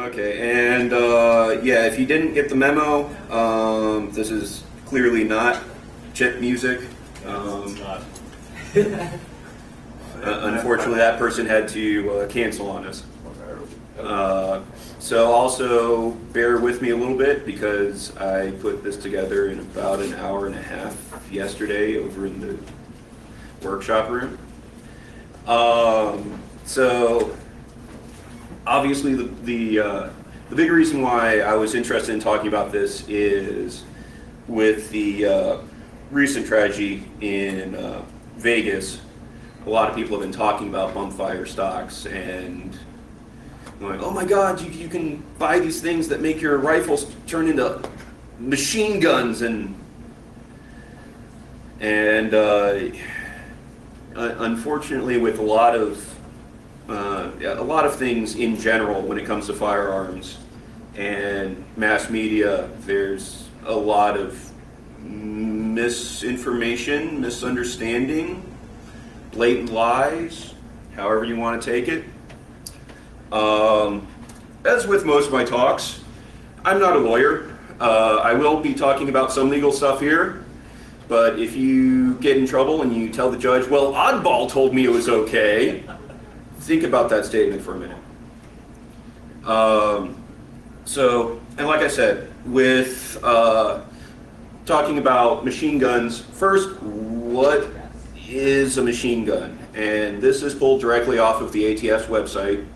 Okay, and yeah, if you didn't get the memo, this is clearly not chip music. It's not. Unfortunately, that person had to cancel on us. So also bear with me a little bit because I put this together in about an hour and a half yesterday over in the workshop room. So obviously the big reason why I was interested in talking about this is with the recent tragedy in Vegas. A lot of people have been talking about bump fire stocks and going, oh my God, you can buy these things that make your rifles turn into machine guns and unfortunately, with a lot of things in general when it comes to firearms and mass media, there's a lot of misinformation, misunderstanding, blatant lies, however you want to take it. As with most of my talks, I'm not a lawyer. I will be talking about some legal stuff here, but if you get in trouble and you tell the judge, well, Oddball told me it was okay, think about that statement for a minute. And like I said, with talking about machine guns, first, what is a machine gun? And this is pulled directly off of the ATF's website.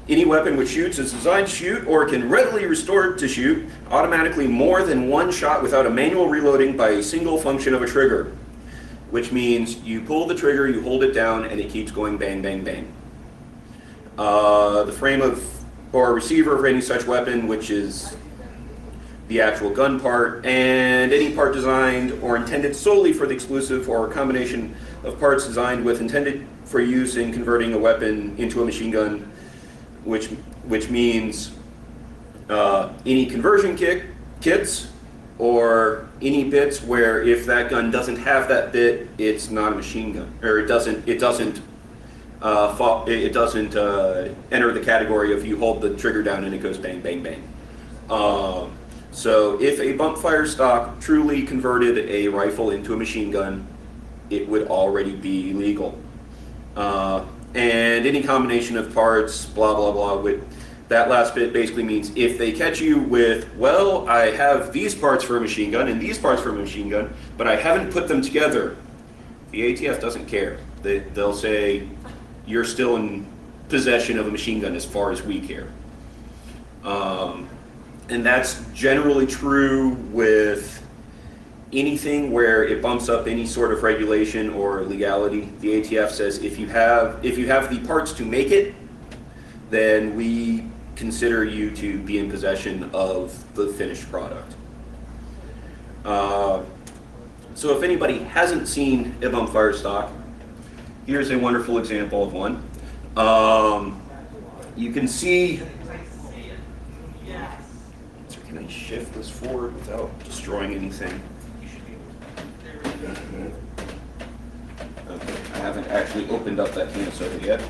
Any weapon which shoots is designed to shoot or can readily restore to shoot automatically more than one shot without a manual reloading by a single function of a trigger, which means you pull the trigger, you hold it down, and it keeps going bang, bang, bang. The frame of or receiver of any such weapon, which is the actual gun part, and any part designed or intended solely for the exclusive or combination of parts designed with intended for use in converting a weapon into a machine gun, which means any conversion kits or any bits where if that gun doesn't have that bit, it's not a machine gun, or it doesn't enter the category of you hold the trigger down and it goes bang, bang, bang. So if a bump fire stock truly converted a rifle into a machine gun, it would already be legal. And any combination of parts, blah, blah, blah, with that last bit basically means if they catch you with, well, I have these parts for a machine gun and these parts for a machine gun, but I haven't put them together, the ATF doesn't care. They'll say, you're still in possession of a machine gun as far as we care. And that's generally true with anything where it bumps up any sort of regulation or legality. The ATF says if you have the parts to make it, then we consider you to be in possession of the finished product. So if anybody hasn't seen a bump fire stock, here's a wonderful example of one. You can see. So can I shift this forward without destroying anything? Okay, I haven't actually opened up that can of soda yet.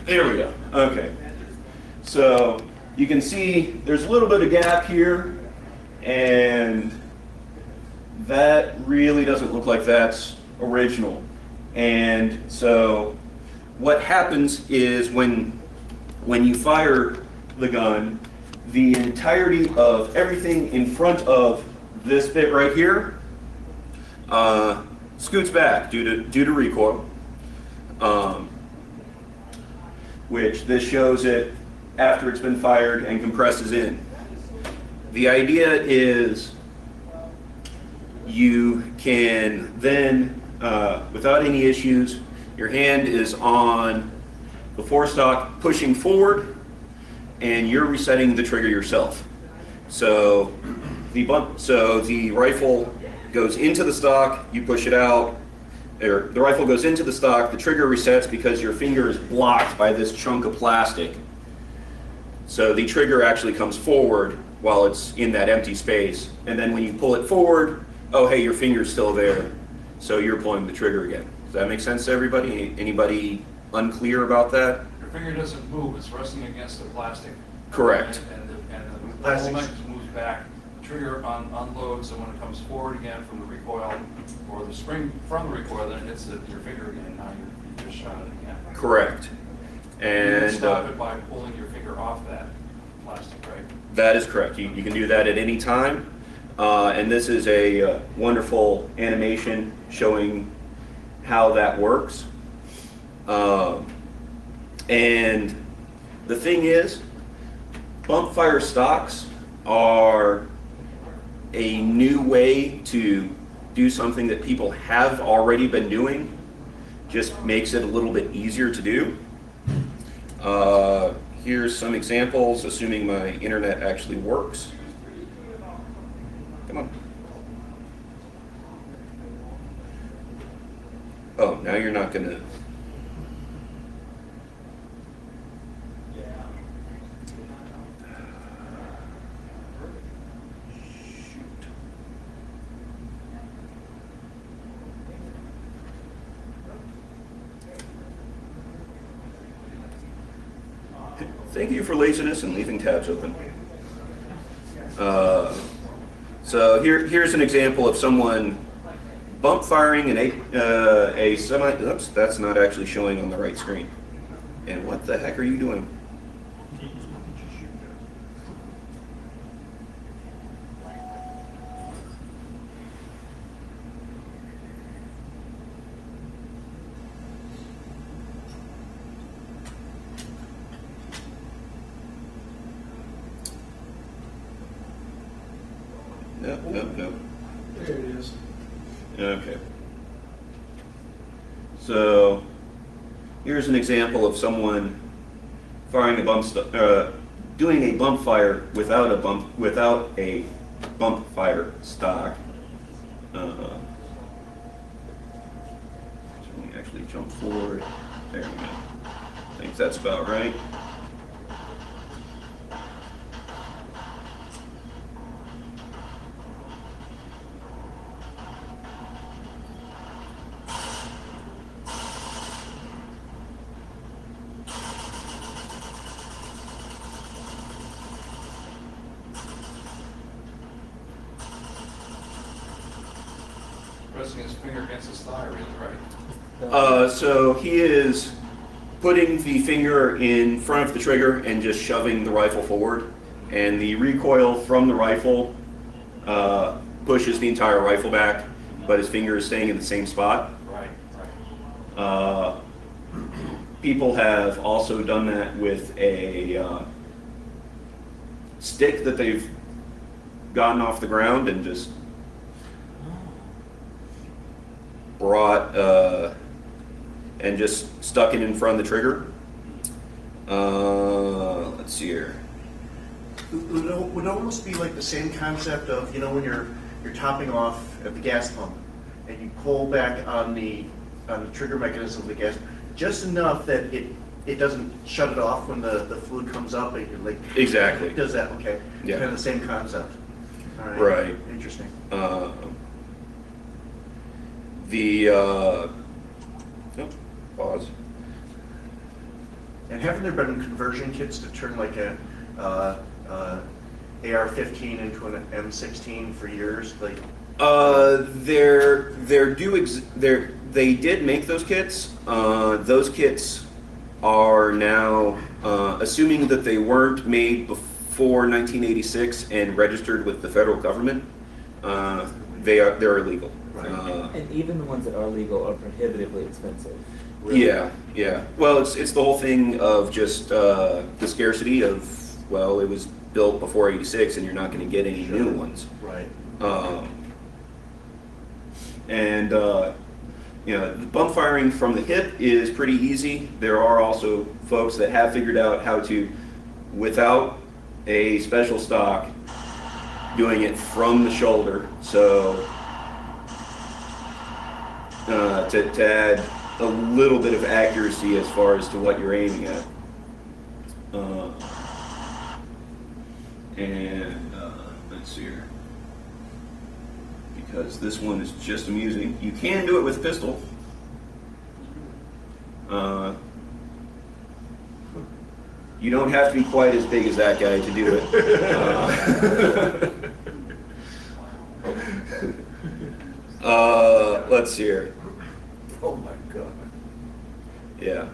There we go. Okay. So you can see there's a little bit of gap here, and that really doesn't look like that's original. And so what happens is when you fire the gun, the entirety of everything in front of this bit right here scoots back due to recoil, which this shows it after it's been fired and compresses in. The idea is you can then, without any issues, your hand is on the forestock pushing forward, and you're resetting the trigger yourself. So the rifle goes into the stock, you push it out, or the rifle goes into the stock, the trigger resets because your finger is blocked by this chunk of plastic. So the trigger actually comes forward while it's in that empty space, and then when you pull it forward, oh hey, your finger's still there, so you're pulling the trigger again. Does that make sense to everybody? Anybody unclear about that. Your finger doesn't move, it's resting against the plastic. Correct. And the whole mechanism moves back. The trigger unloads, and when it comes forward again from the recoil, or the spring from the recoil, then it hits your finger again, and now you just shot it again. Correct. And you can stop it by pulling your finger off that plastic, right? That is correct. You can do that at any time. And this is a wonderful animation showing how that works. And the thing is, bump fire stocks are a new way to do something that people have already been doing. Just makes it a little bit easier to do. Here's some examples, assuming my internet actually works. Come on. Oh, now you're not gonna. Thank you for laziness and leaving tabs open. So here's an example of someone bump firing a semi. Oops, that's not actually showing on the right screen. And what the heck are you doing? No. There it is. Okay. So here's an example of someone firing a doing a bump fire without a bump fire stock. Let me actually jump forward. There we go. I think that's about right. Pressing his finger against his thigh, really, right? So he is putting the finger in front of the trigger and just shoving the rifle forward, and the recoil from the rifle pushes the entire rifle back, but his finger is staying in the same spot. Right. People have also done that with a stick that they've gotten off the ground and just brought and just stuck it in front of the trigger. Let's see here. It would almost be like the same concept of, you know, when you're topping off at the gas pump and you pull back on the trigger mechanism of the gas just enough that it doesn't shut it off when the fluid comes up. It like Exactly. It does that. Okay. Yeah. Kind of the same concept. All right. Right. Interesting. Pause. And haven't there been conversion kits to turn like a AR-15 into an M16 for years? Like, they did make those kits. Those kits are now, assuming that they weren't made before 1986 and registered with the federal government, they're illegal. Right. And even the ones that are legal are prohibitively expensive. Really. Yeah. Well, it's the whole thing of just the scarcity of, well, it was built before '86, and you're not going to get any new ones. Right. The bump firing from the hip is pretty easy. There are also folks that have figured out how to, without a special stock, doing it from the shoulder. So to add a little bit of accuracy as far as to what you're aiming at. Let's see here. Because this one is just amusing. You can do it with a pistol. You don't have to be quite as big as that guy to do it. Let's see here. Oh my God. Yeah.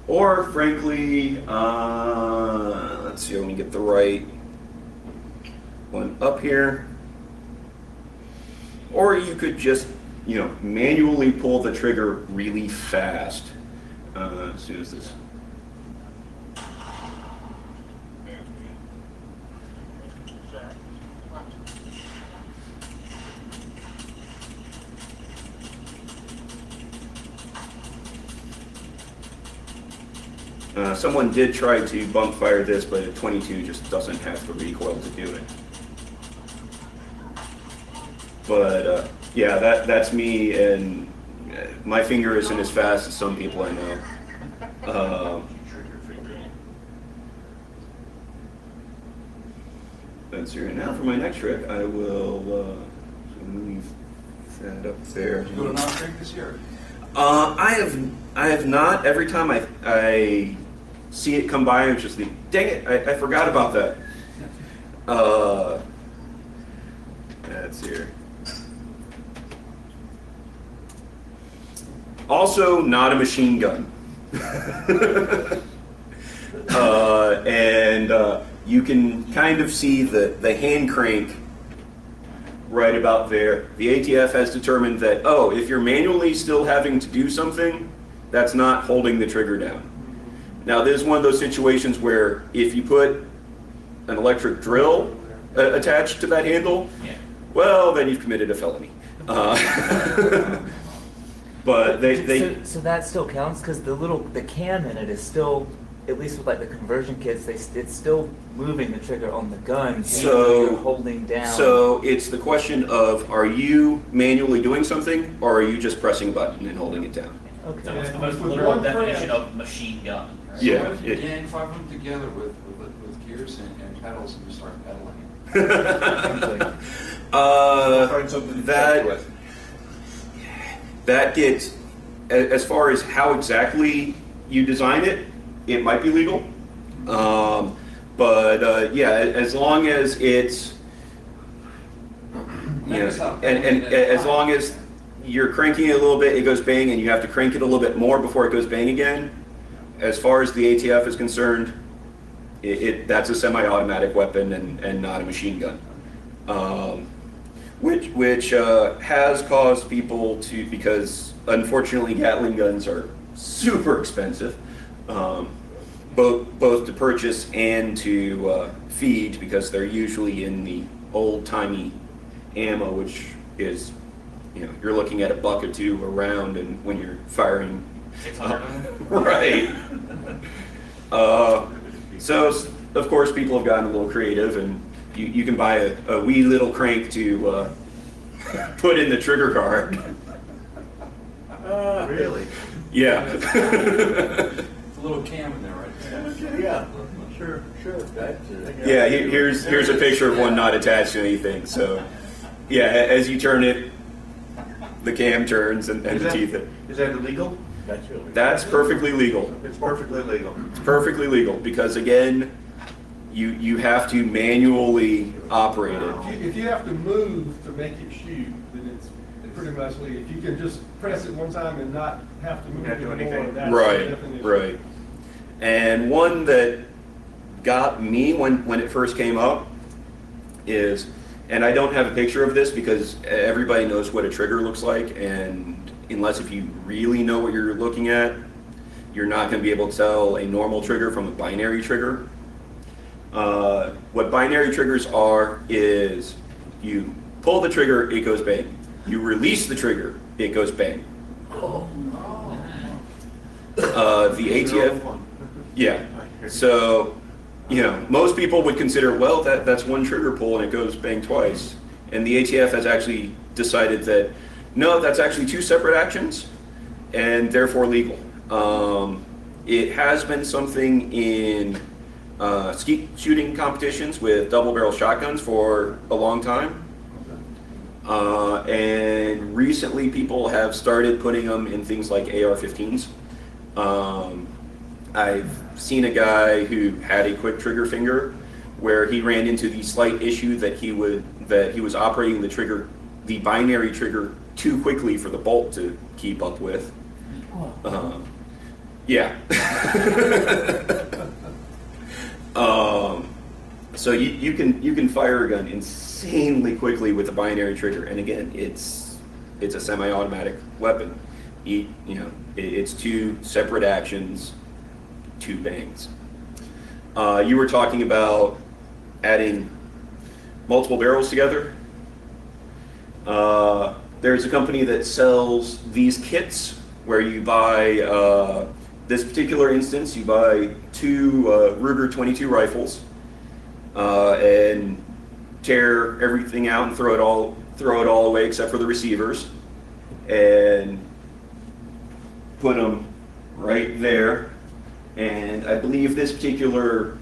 Or frankly, let's see, let me get the right one up here. Or you could just, manually pull the trigger really fast. As soon as this. Someone did try to bump fire this, but a 22 just doesn't have the recoil to do it. But yeah, that's me, and my finger isn't as fast as some people I know. Let's see. Now for my next trick, I will leave that up there. Did you go to Knob Creek this year? I have not. Every time I see it come by, I'm just like, dang it, I forgot about that. That's here. Also, not a machine gun. And you can kind of see the hand crank right about there. The ATF has determined that, oh, if you're manually still having to do something, that's not holding the trigger down. Now, this is one of those situations where if you put an electric drill attached to that handle, well, then you've committed a felony. But So that still counts, because the cam in it is still, at least with like the conversion kits, it's still moving the trigger on the gun, so you're holding down. So it's the question of, are you manually doing something, or are you just pressing a button and holding it down? Okay. So it's the most literal definition of machine gun. Right? Yeah. So if you gang five of them together with gears and pedals, and you start pedaling. Find something to that with. that gets, as far as how exactly you design it, it might be legal. But yeah, as long as it's, and as long as you're cranking it a little bit, it goes bang, and you have to crank it a little bit more before it goes bang again. As far as the ATF is concerned, that's a semi-automatic weapon and not a machine gun. Which has caused people to, because unfortunately Gatling guns are super expensive, both to purchase and to feed, because they're usually in the old-timey ammo, which is, you're looking at $1 or $2 a round, and when you're firing 600 right. So of course people have gotten a little creative, and you can buy a wee little crank to put in the trigger guard. Really? Yeah. It's a little cam in there, right? Yeah. Sure. Yeah. Here's a picture of one not attached to anything. So yeah, as you turn it, the cam turns and the teeth. Is that illegal? That's perfectly legal. It's perfectly legal. It's perfectly legal, because again, you have to manually operate it. If you have to move to make it shoot, then it's pretty much legal. If you can just press it one time and not have to move Not do anymore, anything. that's Right, the definition. right. And one that got me when it first came up is, and I don't have a picture of this because everybody knows what a trigger looks like, and unless if you really know what you're looking at, you're not going to be able to tell a normal trigger from a binary trigger. What binary triggers are is you pull the trigger, it goes bang. You release the trigger, it goes bang. The ATF, yeah. So, most people would consider, well, that's one trigger pull and it goes bang twice. And the ATF has actually decided that, no, that's actually two separate actions, and therefore legal. It has been something in skeet shooting competitions with double-barrel shotguns for a long time. And recently people have started putting them in things like AR-15s. I've seen a guy who had a quick trigger finger where he ran into the slight issue that he was operating the binary trigger too quickly for the bolt to keep up with. Yeah. So you can fire a gun insanely quickly with a binary trigger, and again, it's a semi-automatic weapon. It's two separate actions, two bangs. You were talking about adding multiple barrels together. There's a company that sells these kits where you buy, this particular instance, you buy two Ruger 22 rifles and tear everything out and throw it all away except for the receivers, and put them right there. And I believe this particular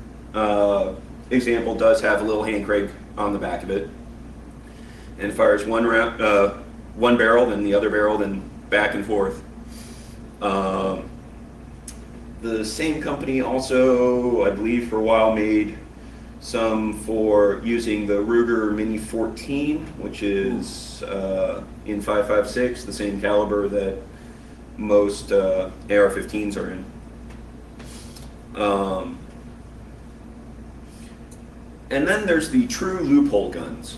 example does have a little hand crank on the back of it, and fires one barrel, then the other barrel, then back and forth. The same company also, I believe, for a while made some for using the Ruger Mini 14, which is in 5.56, the same caliber that most AR-15s are in. And then there's the true loophole guns.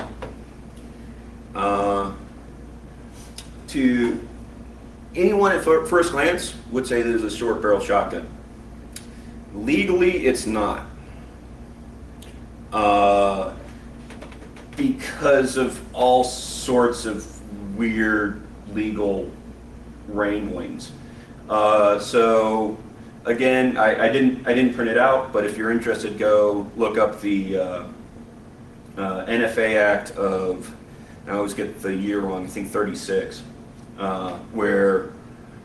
To anyone at first glance would say this is a short barrel shotgun. Legally, it's not. Because of all sorts of weird legal wranglings. So again, I didn't print it out, but if you're interested, go look up the NFA Act of, I always get the year wrong, I think 36, where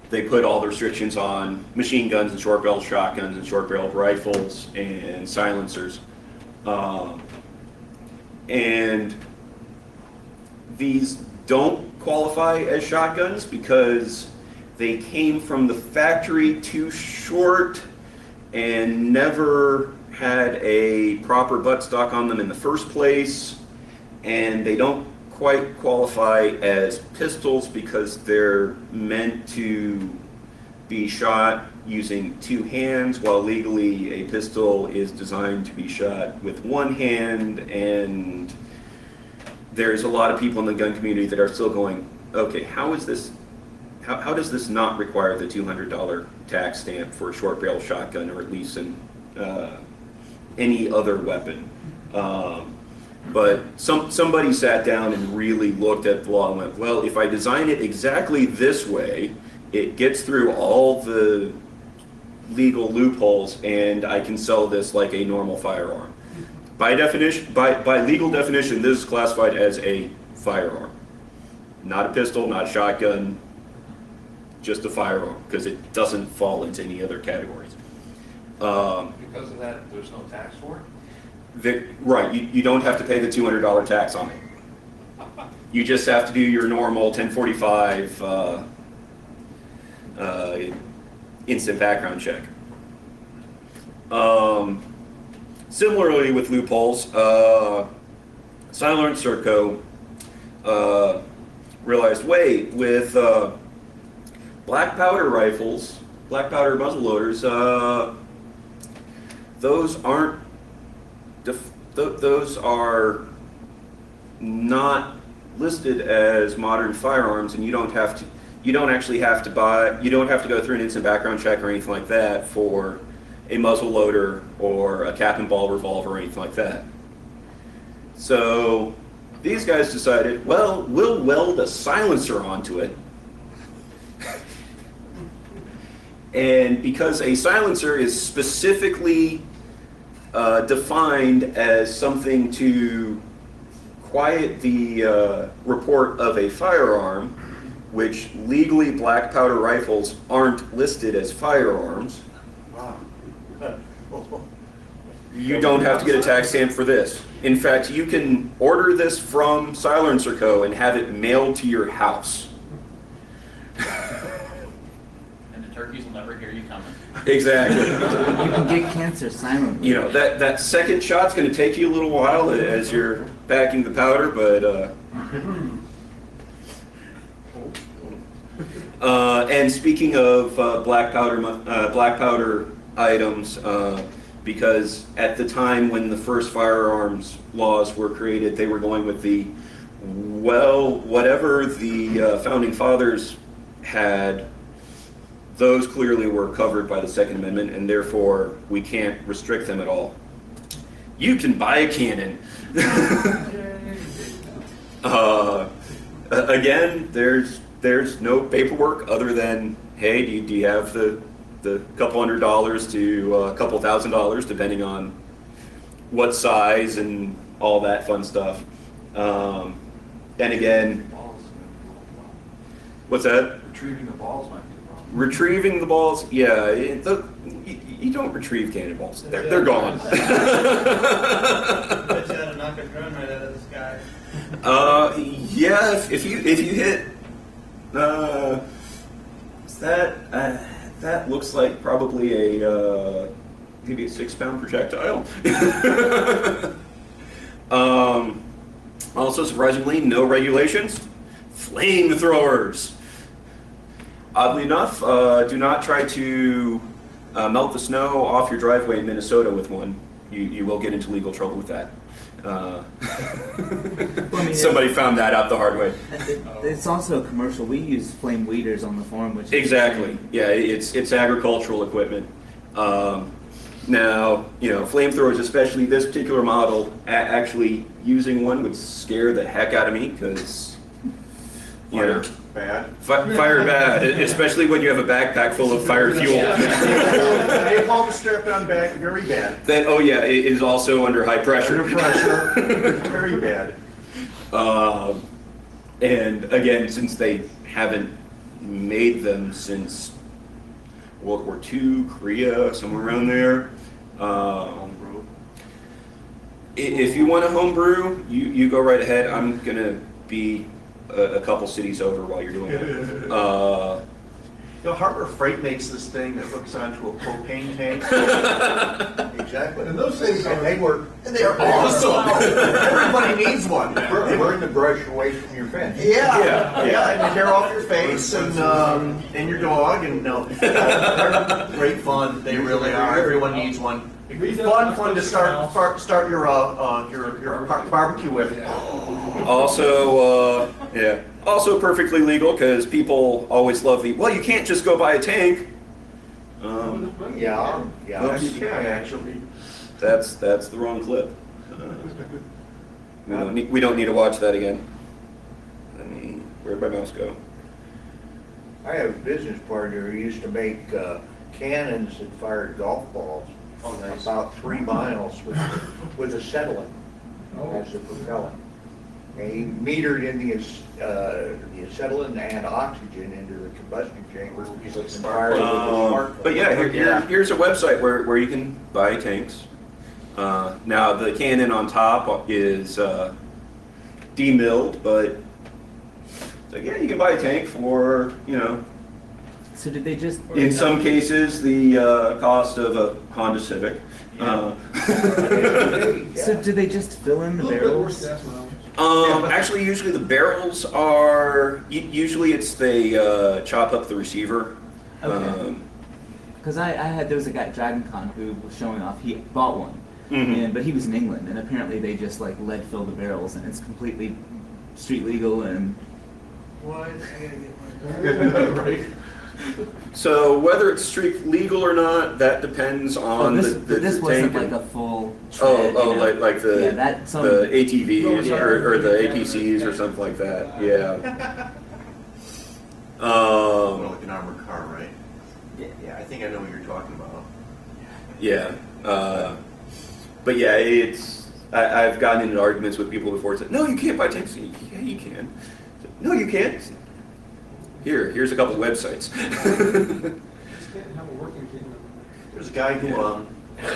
they put all the restrictions on machine guns and short barrel shotguns and short barrel rifles and silencers. And these don't qualify as shotguns because they came from the factory too short and never had a proper buttstock on them in the first place, and they don't quite qualify as pistols because they're meant to be shot using two hands, while legally a pistol is designed to be shot with one hand. And there's a lot of people in the gun community that are still going, okay, how does this not require the $200 tax stamp for a short barrel shotgun, or at least in any other weapon? But somebody sat down and really looked at the law and went, well, if I design it exactly this way, it gets through all the legal loopholes and I can sell this like a normal firearm. By definition, by legal definition, this is classified as a firearm. Not a pistol, not a shotgun, just a firearm, because it doesn't fall into any other categories. Because of that, there's no tax for it? Right, you don't have to pay the $200 tax on it. You just have to do your normal 1045 instant background check. Similarly with loopholes, Silencer Co. realized, wait, with black powder rifles, black powder muzzle loaders, those are not listed as modern firearms, and you don't actually have to go through an instant background check or anything like that for a muzzle loader or a cap and ball revolver or anything like that. So these guys decided, well, we'll weld a silencer onto it. And because a silencer is specifically defined as something to quiet the report of a firearm, which legally black powder rifles aren't listed as firearms, Wow. you don't have to get a tax stamp for this. In fact, you can order this from Silencer Co. and have it mailed to your house. And the turkeys will never hear you coming. Exactly. You can get cancer silently. You know, that second shot's going to take you a little while as you're packing the powder, but and speaking of black powder items, because at the time when the first firearms laws were created, they were going with the, well, whatever the founding fathers had, those clearly were covered by the Second Amendment, and therefore we can't restrict them at all. You can buy a cannon. Again, there's no paperwork other than, hey, do you have the couple $100 to a couple $1,000, depending on what size and all that fun stuff. And again, what's that? Retrieving the balls might be the problem. Retrieving the balls, yeah, you don't retrieve cannonballs. They're gone. Bet you had to knock a drone right out of the sky. Yeah, if you hit, that looks like probably a maybe a 6-pound projectile. Also, surprisingly, no regulations. Flamethrowers. Oddly enough, do not try to melt the snow off your driveway in Minnesota with one. You will get into legal trouble with that. Somebody found that out the hard way. It's also a commercial. We use flame weeders on the farm, which Exactly. Yeah, it's agricultural equipment. Now, you know, flamethrowers, especially this particular model, actually using one would scare the heck out of me because, you know, Bad. fire bad, especially when you have a backpack full of fire fuel. Napalm strap on back, very bad. That, oh yeah, it is also under high pressure. Under pressure, very bad. And again, since they haven't made them since World War II, Korea, somewhere around there. If you want to homebrew, you go right ahead. I'm gonna be a couple cities over while you're doing it. You know, Harbor Freight makes this thing that hooks onto a propane tank. Exactly. And those things And are, they work, and they are awesome. Everybody needs one. Burn the brush away from your fence. Yeah, and the hair off your face and your dog and no, they're great fun. They really are. Everyone needs one. Fun to start your barbecue with. Also, yeah, also perfectly legal because people always love the, well, you can't just go buy a tank. Yeah. Yes, you can actually. That's the wrong clip. We don't need to watch that again. Where'd my mouse go? I have a business partner who used to make cannons that fired golf balls about 3 miles with acetylene as the propellant. And he metered in the acetylene and oxygen into the combustion chamber and fired it with a spark. But yeah, here's a website where you can buy tanks. Now the cannon on top is demilled, but so yeah, you can buy a tank for, you know, So did they just? in some cases the cost of a Honda Civic. So do they just fill in the barrels? Actually, usually the barrels are, usually it's they chop up the receiver. Okay. Because there was a guy at DragonCon who was showing off. He bought one, Mhm. but he was in England, and apparently they just like lead fill the barrels, and it's completely street legal and. What? I gotta get one. Right. So whether it's street legal or not, that depends on this the wasn't tank. like a full. Tread, you know? like the Yeah, that some- the ATVs Yeah. or the APCs or something like that. Yeah. Like an armored car, right? Yeah, I think I know what you're talking about. Yeah. But yeah, I've gotten into arguments with people before. It's like, no, you can't buy tanks. Yeah, you can. No, you can't. Here's a couple websites. There's a guy who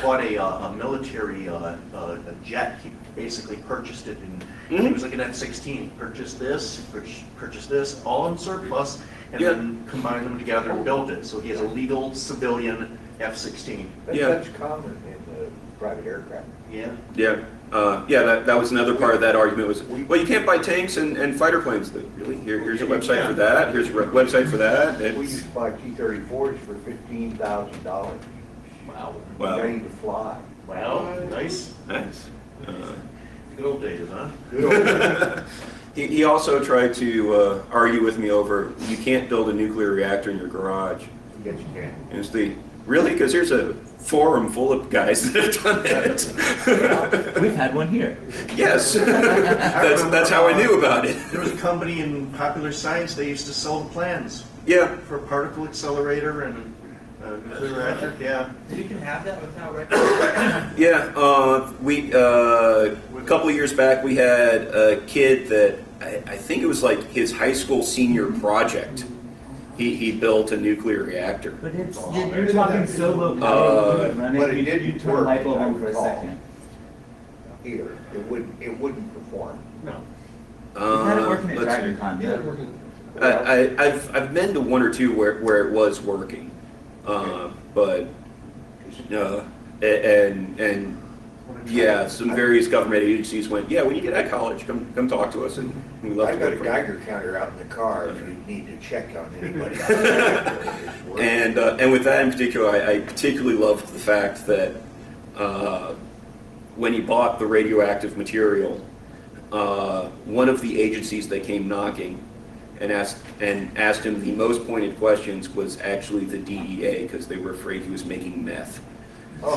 bought a military jet. He basically purchased it, and he was like an F-16. Purchased this, all in surplus, and then combined them together and built it. So he has a legal civilian F-16. That's common in private aircraft. Yeah. Yeah. That was another part of that argument was, well, you can't buy tanks and fighter planes. Really? Here's a website for that. Here's a website for that. We used to buy T-34s for $15,000. Wow. Ready to fly. Wow. Nice. Nice. Good old days, huh? Good old He also tried to argue with me over, you can't build a nuclear reactor in your garage. Yes, you can. And it's really? Because there's a forum full of guys that have done it. We've had one here. Yes. that's how I knew about it. There was a company in Popular Science, they used to sell the plans Yeah. for a particle accelerator and nuclear reactor. Yeah. You can have that without record. Yeah. A couple of years back, we had a kid that I think it was like his high school senior project. He built a nuclear reactor. But you're talking so low power, but it didn't you turn a work, light bulb I on for a recall. second. Here, it wouldn't perform. No. You've had it working at Let's see. DragonCon. Yeah, though. working. I've been to one or two where it was working, but and yeah, some various government agencies went, yeah, when you get out of college, come talk to us, and we love to I've go got a to Geiger counter out in the car if you need to check on anybody. And with that in particular, I particularly loved the fact that when he bought the radioactive material, one of the agencies that came knocking and asked him the most pointed questions was actually the DEA, because they were afraid he was making meth. No,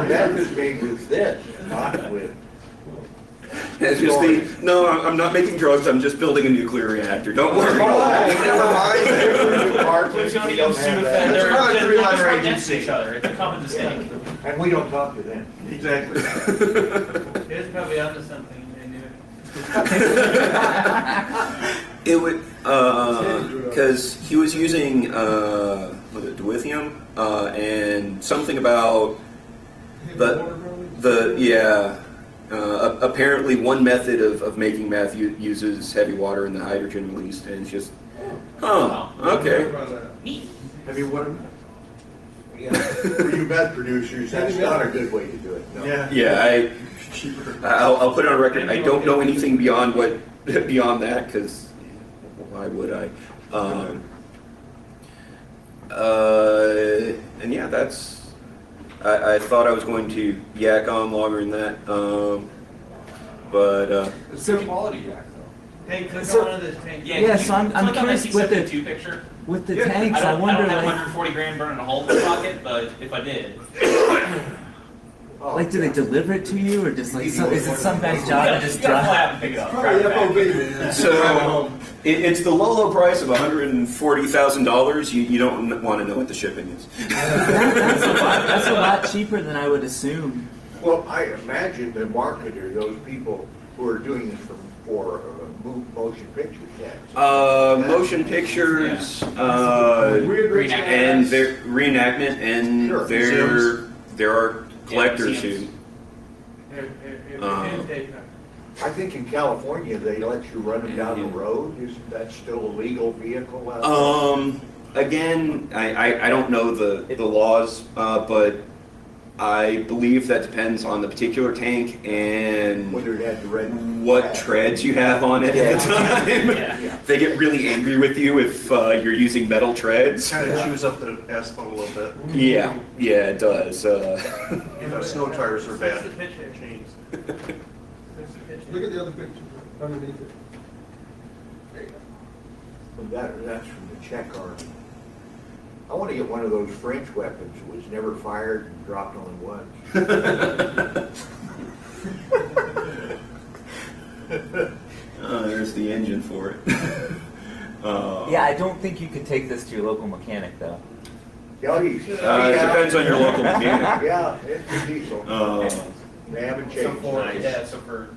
that is made with this, not with. It's just no, I'm not making drugs, I'm just building a nuclear reactor, don't worry. Never mind. There's going to be We don't no have suit that. offender. It's not a three-letter They're against agency. each other. It's a common mistake. And we don't talk to them. Exactly. It's probably onto something. They knew It would, because he was using, was it dilithium, and something about apparently one method of making meth uses heavy water and the hydrogen released, and it's just, okay. Have you what? For you meth producers, that's not a good way to do it. No. Yeah. Yeah, Cheaper. I'll put it on record, I don't know anything beyond that, because why would I? And yeah, that's, I thought I was going to yak on longer than that, but It's a quality act, though. Hey, click So- on one of those tanks. Yeah, so I'm click on curious that with the- C-72 picture. With the Yeah. tanks, I I don't wonder, have like, 140 grand burning a hole in my pocket, but if I did. do they deliver it to you, or just like, is it some guy's job to just You gotta fly drive? out and pick it up. Probably drive it back. FOB, man. So it's the low price of $140,000. You don't want to know what the shipping is. That's a lot cheaper than I would assume. Well, I imagine the marketer, those people who are doing this for motion picture tax. Motion pictures, Weird and their reenactment, and Sure. there are collectors who. I think in California, they let you run them down the road. Isn't that still a legal vehicle out there? Again, I don't know the laws, but I believe that depends on the particular tank and Whether it had the red. what treads you have on it at the time. Yeah. They get really angry with you if you're using metal treads. Kind of chews up the asphalt a little bit. Yeah, it does. Snow tires are bad. What's the picture? Chains. What's the picture? Look at the other picture underneath it. There you go. That's from the Czech army. I want to get one of those French weapons that was never fired and dropped only once. There's the engine for it. Yeah, I don't think you could take this to your local mechanic, though. Yeah, It depends on your local mechanic. Yeah, it's a diesel. They haven't So changed. for, yeah, so for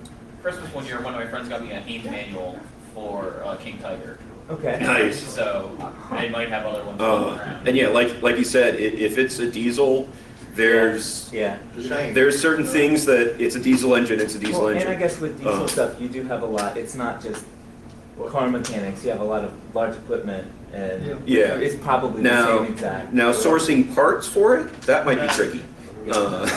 Christmas one year, one of my friends got me a Haynes manual for King Tiger. Okay. Nice. So they might have other ones going around. And yeah, like you said, if it's a diesel, there's Yeah. The same. there's certain things that it's a diesel engine, it's a diesel Well, engine. and I guess with diesel Uh. stuff, you do have a lot. It's not just car mechanics, you have a lot of large equipment, and Yeah. it's probably Now, the same exact. now sourcing parts for it, that might be tricky. But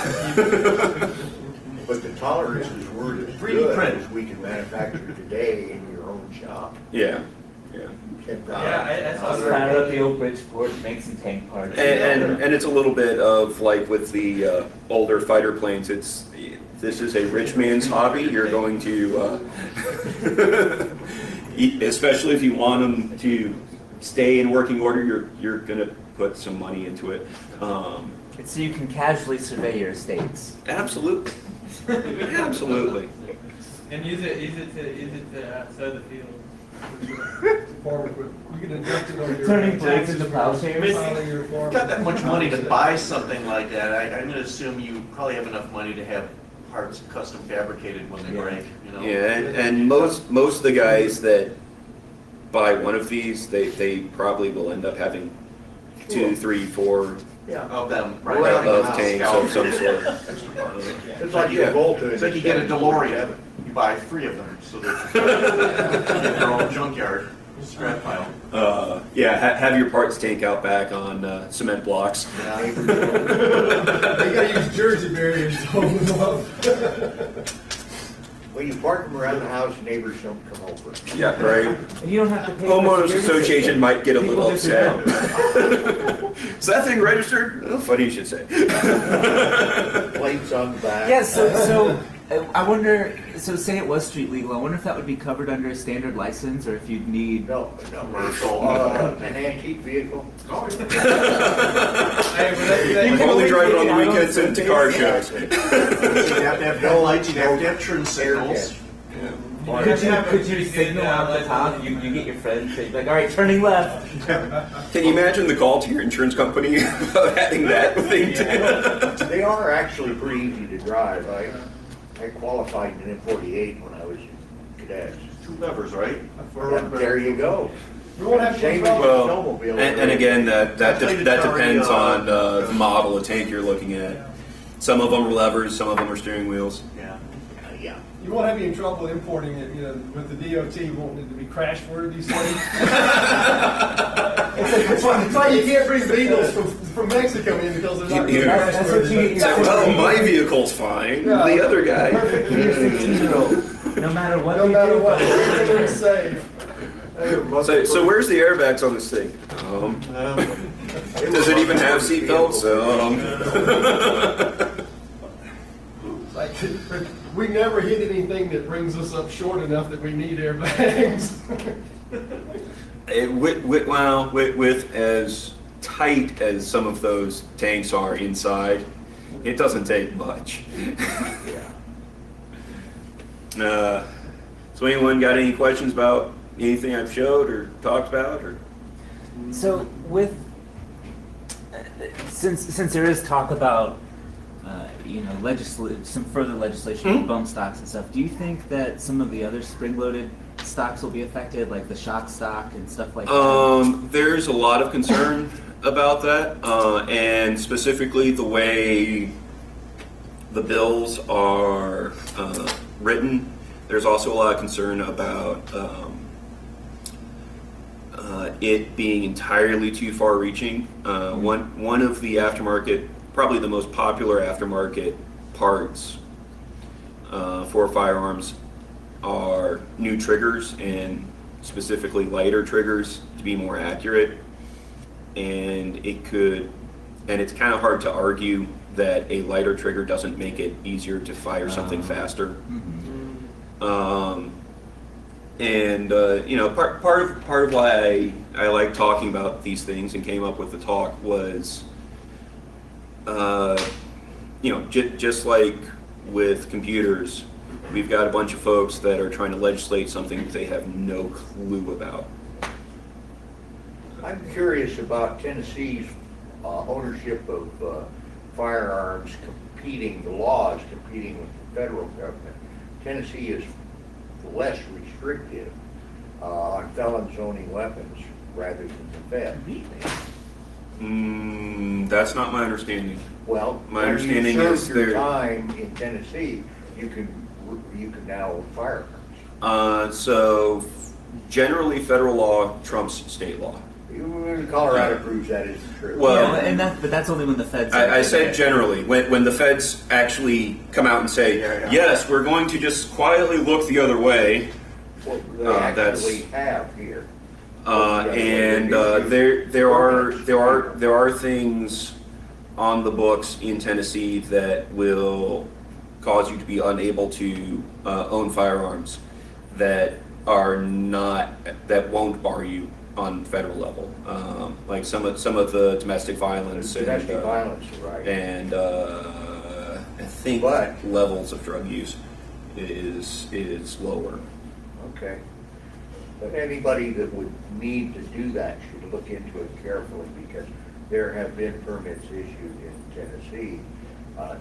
the tolerances weren't as 3D good print. as we can manufacture today in your own shop. Yeah. 10,000. Yeah, I saw Just fire up the old Bridgeport, make some tank parts. And it's a little bit of like with the older fighter planes. This is a rich man's hobby. You're going to, especially if you want them to stay in working order, you're going to put some money into it. It's so you can casually survey your estates. Absolutely, absolutely. And use it to sow the field. Farm equipment. You can inject it on your. Turning blades into plowshares. Piling your farm. Got that much money to buy something like that, I'm gonna assume you probably have enough money to have parts custom fabricated when they break, you know? Yeah, and most of the guys that buy one of these, they probably will end up having 2, 3, 4 Of them, Well, right? of tanks of some sort. It's like your Volta. It's like you get a DeLorean, you buy 3 of them, so that you get your own junkyard, scrap pile. Yeah, have your parts tank out back on cement blocks. They gotta use Jersey barriers to hold them up. When you park them around the house, neighbors don't come over. Yeah, right. And you don't have to pay. Homeowners for security Association system. might get a People little just upset. know. Is that thing registered? Oh, funny you should say. Plates on the back. Yeah, so I wonder, so say it was street legal, I wonder if that would be covered under a standard license, or if you'd need. No. An antique vehicle. You can only drive it on the weekends into car shows. You have to have headlights, you have to have turn signals. Could you signal out the top? You get your friends, say, like, all right, turning left. Can you imagine the call to your insurance company about having that thing too? They are actually pretty easy to drive. I qualified in M48 when I was in cadets. 2 levers, right? There you go. We won't have to. Same as Well, your snowmobile. and again, that depends on the model of tank you're looking at. Some of them are levers, some of them are steering wheels. Yeah. Yeah. You won't have any trouble importing it, you know, with the DOT wanting it to be crash worthy. So that's why you can't bring Beetles from Mexico in because they're not really Yeah. crash worthy. Well, my vehicle's fine. Yeah. The other guy. No matter what. No you matter do, what, everything's safe. So where's the airbags on this thing? Does it even have seat belts? Like, we never hit anything that brings us up short enough that we need airbags. With as tight as some of those tanks are inside, it doesn't take much. So anyone got any questions about anything I've showed or talked about? Or So with, since there is talk about, some further legislation on bump stocks and stuff, do you think that some of the other spring-loaded stocks will be affected, like the shock stock and stuff like that? There's a lot of concern about that, and specifically the way the bills are written. There's also a lot of concern about it being entirely too far-reaching. One of the aftermarket, probably the most popular aftermarket parts for firearms are new triggers, and specifically lighter triggers to be more accurate. And it's kind of hard to argue that a lighter trigger doesn't make it easier to fire something faster. Part of why I like talking about these things and came up with the talk was, just like with computers, we've got a bunch of folks that are trying to legislate something that they have no clue about. I'm curious about Tennessee's ownership of firearms competing, the laws competing with the federal government. Tennessee is less restrictive on felons owning weapons rather than the feds. That's not my understanding. Well, My when understanding you is serve your there- time in Tennessee, you can now own firearms. So generally federal law trumps state law. Colorado proves that isn't true. Well, yeah, but that's only when the feds. I said generally, when the feds actually come out and say, yes, we're going to just quietly look the other way. Well, they actually have here. And there are things on the books in Tennessee that will cause you to be unable to own firearms that won't bar you on federal level, like some of the domestic violence Right? And I think levels of drug use is lower. Okay. But anybody that would need to do that should look into it carefully, because there have been permits issued in Tennessee,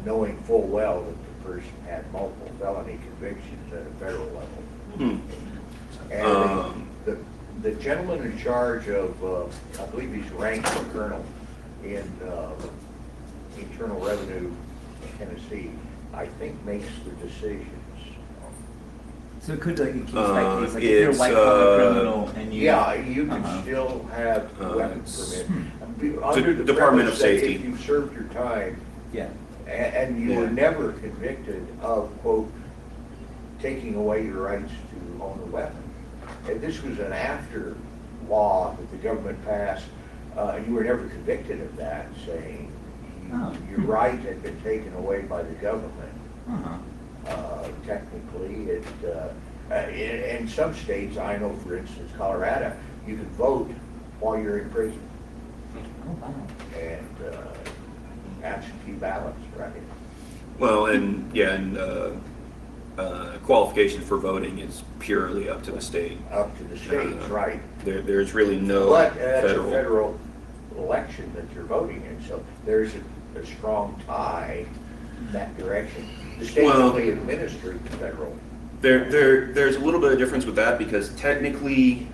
knowing full well that the person had multiple felony convictions at a federal level. And the gentleman in charge of, I believe he's ranked a colonel in Internal Revenue Tennessee, I think makes the decisions. So it could be like a case by case, like if you're a white collar criminal and you. Yeah, you can still have a weapon permit. Under the Department of premise that Safety. if you served your time Yeah. and you were never convicted of, quote, taking away your rights to own a weapon. And this was an after law that the government passed. You were never convicted of that, saying your right had been taken away by the government. Technically, in some states, I know, for instance, Colorado, you can vote while you're in prison. Oh, wow. And absentee ballots, right? Well, and qualification for voting is purely up to the state. Up to the states, right. There's really no But that's a federal election that you're voting in, so there's a strong tie in that direction. The state's only administering the federal. There's a little bit of difference with that, because technically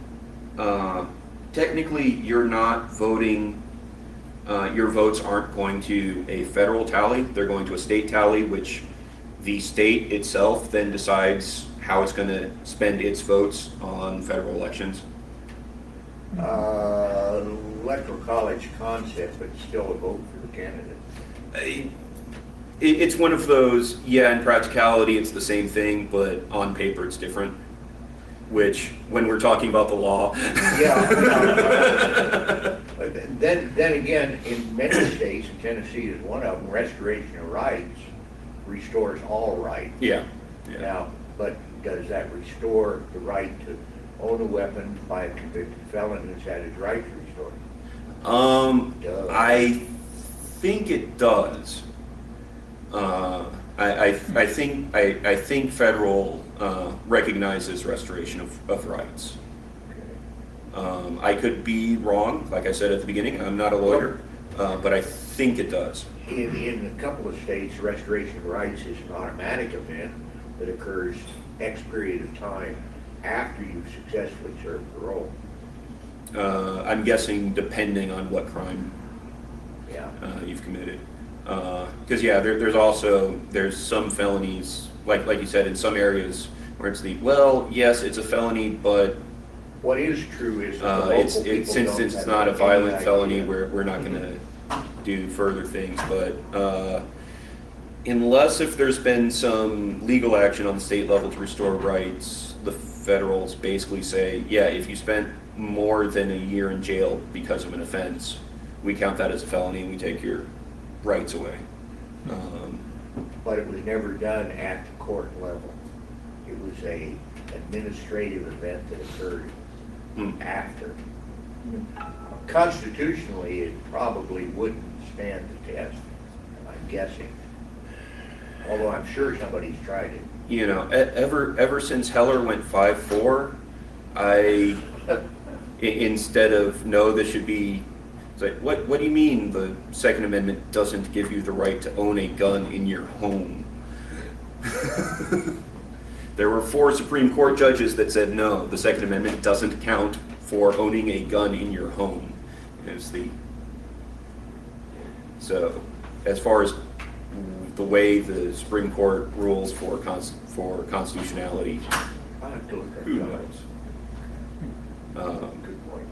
you're not voting. Your votes aren't going to a federal tally; they're going to a state tally, which the state itself then decides how it's going to spend its votes on federal elections. Electoral college concept, but still a vote for the candidate. It's one of those, in practicality it's the same thing, but on paper it's different. Which, when we're talking about the law. But then again, in many states, and Tennessee is one of them, restoration of rights restores all rights. Yeah. Now, but does that restore the right to own a weapon by a convicted felon who's had his rights restored? I think it does. I think federal recognizes restoration of rights. I could be wrong, like I said at the beginning. I'm not a lawyer, but I think it does. In a couple of states, restoration of rights is an automatic event that occurs X period of time after you've successfully served parole. I'm guessing depending on what crime you've committed. Because there's some felonies, like you said, in some areas where it's yes, it's a felony, but what is true is that since it's not a violent felony, we're not going to do further things. But unless if there's been some legal action on the state level to restore rights, the federals basically say, if you spent more than a year in jail because of an offense, we count that as a felony and we take your rights away. But it was never done at the court level. It was a administrative event that occurred after. Constitutionally, it probably wouldn't stand the test, I'm guessing. Although I'm sure somebody's tried it. Ever since Heller went 5-4, instead of no, this should be. It's like, what do you mean the Second Amendment doesn't give you the right to own a gun in your home? There were 4 Supreme Court judges that said no, the Second Amendment doesn't count for owning a gun in your home. So, as far as the way the Supreme Court rules for constitutionality, who knows? Good point.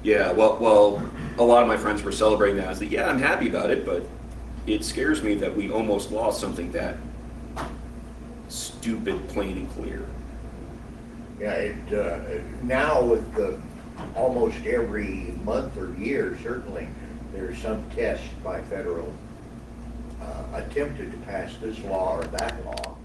Yeah, well, a lot of my friends were celebrating that. I was like, yeah, I'm happy about it, but it scares me that we almost lost something that stupid, plain and clear. Yeah, now with almost every month or year, certainly, there's some test by federal attempted to pass this law or that law.